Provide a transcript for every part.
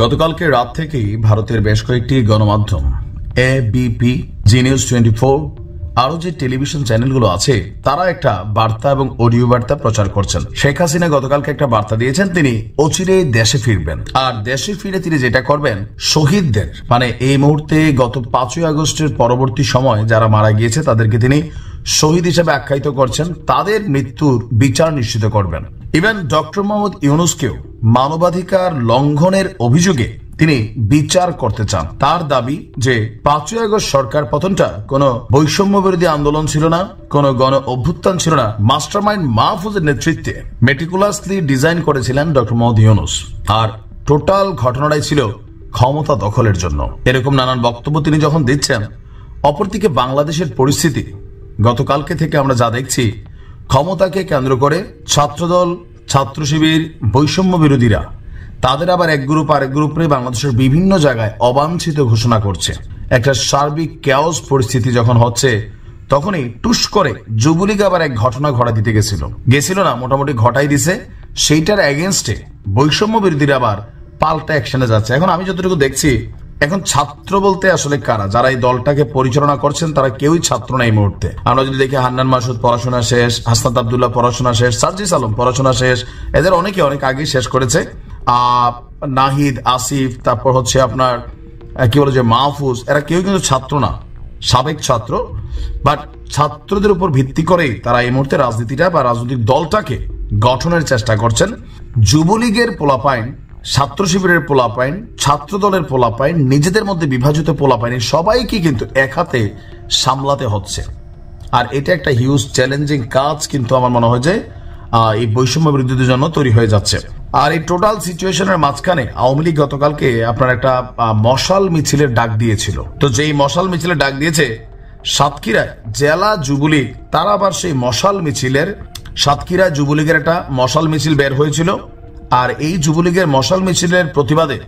গতকালকে রাত থেকেই ভারতের বেশ কয়েকটি গণমাধ্যম এবিপি, জি নিউজ 24 আরো যে টেলিভিশন চ্যানেলগুলো আছে তারা একটা বার্তা এবং অডিও বার্তা প্রচার করছেন। শেখ হাসিনা গতকালকে একটা বার্তা দিয়েছেন, তিনি অচিরে দেশে ফিরবেন। আর দেশে ফিরে তিনি যেটা করবেন, শহীদদের মানে এই মুহূর্তে গত 5ই আগস্টের পরবর্তী সময় যারা মারা গিয়েছে তাদেরকে তিনি শহীদ হিসেবে আখ্যায়িত করছেন, তাদের মৃত্যুর বিচার নিশ্চিত করবেন। ইভেন ডক্টর মোহাম্মদ ইউনূসকেও মানবাধিকার লঙ্ঘনের অভিযোগে তিনি বিচার করতে চান। তার দাবি যে 5ই আগস্ট সরকার পতনটা কোন বৈষম্য বিরোধী আন্দোলন ছিল না, কোন গণ অভ্যুত্থান ছিল না, মাস্টারমাইন্ড মাহফুজের নেতৃত্বে মেটিকুলাসলি ডিজাইন করেছিলেন ডক্টর মোহাম্মদ ইউনূস। আর টোটাল ঘটনাটাই ছিল ক্ষমতা দখলের জন্য। এরকম নানান বক্তব্য তিনি যখন দিচ্ছেন, অপরদিকে বাংলাদেশের পরিস্থিতি গতকালকে থেকে আমরা যা দেখছি, ক্ষমতাকে কেন্দ্র করে ছাত্রদল, ছাত্র শিবির, বৈষম্য বিরোধীরা তাদের আবার এক গ্রুপ আরেক গ্রুপে বাংলাদেশের বিভিন্ন জায়গায় অবাঞ্ছিত ঘোষণা করছে। একটা সার্বিক ক্যাওস পরিস্থিতি যখন হচ্ছে, তখনই টুস করে যুবলীগ আবার এক ঘটনা ঘটা দিতে গেছিল না, মোটামুটি ঘটাই দিছে। সেইটার এগেনস্টে বৈষম্য বিরোধীরা আবার পাল্টা অ্যাকশনে যাচ্ছে। এখন আমি যতটুকু দেখছি, এখন ছাত্র বলতে আসলে কারা, যারা এই দলটাকে পরিচালনা করছেন তারা কেউই ছাত্র না এই মুহূর্তে। আমরা যদি দেখি, হান্নান মাসুদ পড়াশোনা শেষ, হাসনাত আব্দুল্লাহ পড়াশোনা শেষ, সার্জিস আলম পড়াশোনা শেষ, এদের অনেকে অনেক আগে শেষ করেছে। নাহিদ, আসিফ, তারপর হচ্ছে আপনার কি বলে যে মাহফুজ, এরা কেউ কিন্তু ছাত্র না, সাবেক ছাত্র। বাট ছাত্রদের উপর ভিত্তি করেই তারা এই মুহূর্তে রাজনীতিটা বা রাজনৈতিক দলটাকে গঠনের চেষ্টা করছেন। যুবলীগের পোলাপাইন, ছাত্র শিবিরের পোলাপাইন, ছাত্র দলের পোলাপাইন, নিজেদের মধ্যে বিভাজিত পোলাপাইন, সবাইকে কিন্তু এক হাতে সামলাতে হচ্ছে। আর এটা একটা হিউজ চ্যালেঞ্জিং কাজ কিন্তু আমার মনে হয় যে এই বৈষম্য বিরোধীদের জন্য তৈরি হয়ে যাচ্ছে। আর এই টোটাল সিচুয়েশনের মাঝখানে আওয়ামী লীগ গতকালকে আপনার একটা মশাল মিছিলের ডাক দিয়েছিল। তো যেই মশাল মিছিলের ডাক দিয়েছে সাতক্ষীরায় জেলা যুবলীগ, তারা আবার সেই মশাল মিছিলের, সাতক্ষীরা যুবলীগের একটা মশাল মিছিল বের হয়েছিল। আর এই যুবলীগের মশাল মিছিলের প্রতিবাদে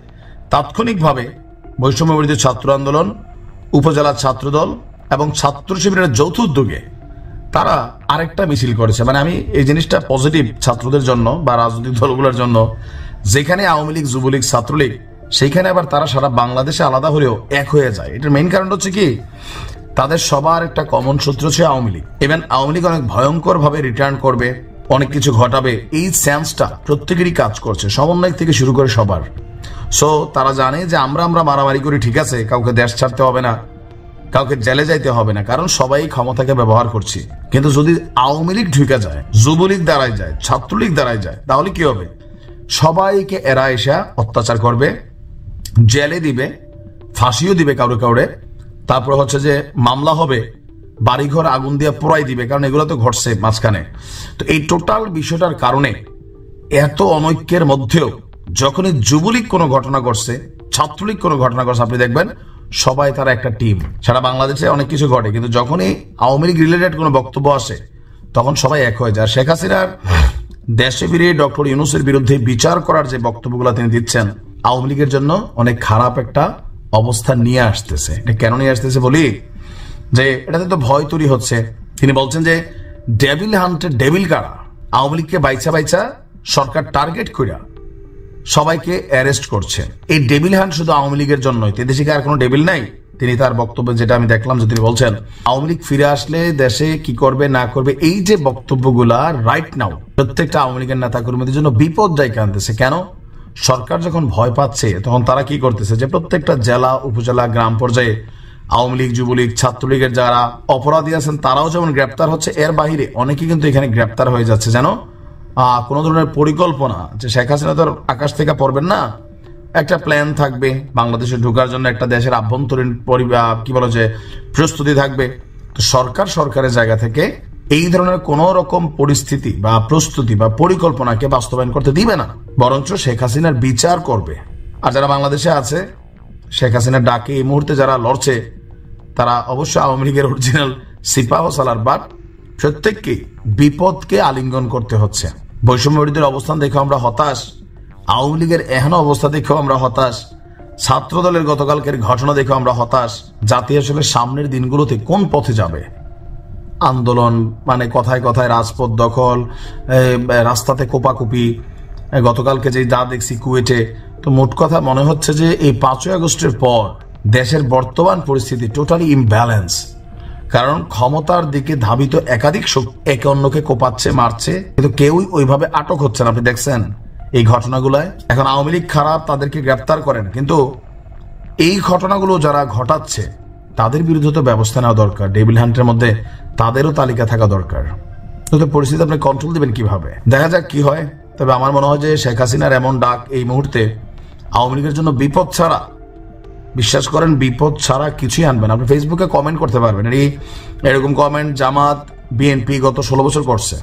তাৎক্ষণিকভাবে বৈষম্য বিরোধী ছাত্র আন্দোলন, উপজেলা ছাত্রদল এবং ছাত্র শিবিরের যৌথ উদ্যোগে তারা আরেকটা মিছিল করেছে। মানে আমি এই জিনিসটা পজিটিভ ছাত্রদের জন্য বা রাজনৈতিক দলগুলোর জন্য, যেখানে আওয়ামী লীগ, যুবলীগ, ছাত্রলীগ, সেইখানে আবার তারা সারা বাংলাদেশে আলাদা হলেও এক হয়ে যায়। এটার মেইন কারণ হচ্ছে কি, তাদের সবার একটা কমন সূত্র হচ্ছে আওয়ামী লীগ। ইভেন আওয়ামী লীগ অনেক ভয়ঙ্কর ভাবে রিটার্ন করবে, অনেক কিছু ঘটাবে, এই সেন্সটা প্রত্যেকেরই কাজ করছে, সমন্বয় থেকে শুরু করে সবার। সো তারা জানে যে আমরা মারামারি করি, ঠিক আছে, কাউকে দেশ ছাড়তে হবে না, কাউকে জেলে যাইতে হবে না, কারণ সবাই ক্ষমতাকে ব্যবহার করছি। কিন্তু যদি আওয়ামী লীগ ঢুকে যায়, যুবলীগ দাঁড়ায় যায়, ছাত্রলীগ দাঁড়ায় যায়, তাহলে কি হবে? সবাইকে এরা এসে অত্যাচার করবে, জেলে দিবে, ফাঁসিও দিবে কাউরে, তারপর হচ্ছে যে মামলা হবে, বাড়িঘর আগুন দিয়ে পোড়াই দিবে, কারণ এগুলো তো ঘটছে মাঝখানে। তো এই টোটাল বিষয়টার কারণে এত অনৈক্যের মধ্যেও যখনই যুবলীগ কোনো ঘটনা করছে, ছাত্রলীগ কোনো ঘটনা করছে, আপনি দেখবেন সবাই তারা একটা টিম। সারা বাংলাদেশে অনেক কিছু ঘটে, কিন্তু যখনই আওয়ামী লীগ রিলেটেড কোনো বক্তব্য আসে তখন সবাই এক হয়ে যায়। শেখ হাসিনার দেশে ফিরে ডক্টর ইউনূসের বিরুদ্ধে বিচার করার যে বক্তব্যগুলো তিনি দিচ্ছেন, আওয়ামী লীগের জন্য অনেক খারাপ একটা অবস্থা নিয়ে আসতেছে। এটা কেন নিয়ে আসতেছে বলি, যে এটাতে তো ভয় তৈরি হচ্ছে। তিনি বলছেন যে ডেভিল হান্টের ডেভিল কারা, আওয়ামী লীগকে বাইচা সরকার টার্গেট কইরা সবাইকে অ্যারেস্ট করছে। এই ডেভিল হান্ট শুধু আওয়ামী লীগের জন্যই, দেশে কি আর কোনো ডেভিল নাই? তিনি তার বক্তব্যে যেটা আমি দেখলাম যে তিনি বলছেন আওয়ামী লীগ ফিরে আসলে দেশে কি করবে না করবে, এই যে বক্তব্যগুলা রাইট নাও প্রত্যেকটা আওয়ামী লীগের নেতা কর্মীদের জন্য বিপদ ডেকে আনতেছে। কেন? সরকার যখন ভয় পাচ্ছে তখন তারা কি করতেছে, যে প্রত্যেকটা জেলা, উপজেলা, গ্রাম পর্যায়ে আওয়ামী লীগ, যুবলীগ, ছাত্রলীগের যারা অপরাধী আছেন তারাও যেমন গ্রেপ্তার হচ্ছে, এর বাহিরে অনেকে কিন্তু এখানে গ্রেপ্তার হয়ে যাচ্ছে। যেন কোনো ধরনের পরিকল্পনা, যে শেখ হাসিনা তো আকাশ থেকে পড়বেন না, একটা প্ল্যান থাকবে বাংলাদেশে ঢোকার জন্য, একটা দেশের আভ্যন্তরীণ কি বলো যে প্রস্তুতি থাকবে। তো সরকারের জায়গা থেকে এই ধরনের কোন রকম পরিস্থিতি বা প্রস্তুতি বা পরিকল্পনাকে বাস্তবায়ন করতে দিবে না, বরঞ্চ শেখ হাসিনার বিচার করবে। আর যারা বাংলাদেশে আছে, শেখ হাসিনার ডাকে এই মুহূর্তে যারা লড়ছে, তারা অবশ্যই আওয়ামী লীগের অরিজিনাল সিপাহ সালার, বাট প্রত্যেককে বিপদকে আলিঙ্গন করতে হচ্ছে। বৈষম্য বিরোধীর অবস্থান দেখে আমরা হতাশ, আওয়ামী লীগের এহেন অবস্থা দেখেও আমরা হতাশ, ছাত্র দলের গতকালকের ঘটনা দেখেও আমরা হতাশ। জাতি আসলে সামনের দিনগুলোতে কোন পথে যাবে? আন্দোলন মানে কথায় কথায় রাজপথ দখল, রাস্তাতে কোপাকুপি, গতকালকে যে যা দেখছি কুয়েটে তো মোট কথা মনে হচ্ছে যে এই 5ই আগস্টের পর দেশের বর্তমান পরিস্থিতি টোটালি ইমব্যালেন্স। কারণ ক্ষমতার দিকে ধাবিত একাধিক শক্তি একে অন্যকে কোপাচ্ছে, মারছে, কিন্তু কেউই ওইভাবে আটক হচ্ছে না। আপনি দেখছেন এই ঘটনাগুলায়। এখন আওয়ামী লীগ খারাপ, তাদেরকে গ্রেপ্তার করেন, কিন্তু এই ঘটনাগুলো যারা ঘটাচ্ছে তাদের বিরুদ্ধে তো ব্যবস্থা নেওয়া দরকার। ডেভিল হান্টের মধ্যে তাদেরও তালিকা থাকা দরকার। তো পরিস্থিতি আপনি কন্ট্রোল দিবেন কিভাবে, দেখা যাক কি হয়। তবে আমার মনে হয় যে শেখ হাসিনার এমন ডাক এই মুহূর্তে আওয়ামী লীগের জন্য বিপদ ছাড়া, বিশ্বাস করেন বিপদ ছাড়া কিছুই আনবেন। আপনি ফেসবুকে কমেন্ট করতে পারবেন, এরকম কমেন্ট জামাত বিএনপি গত 16 বছর করছে।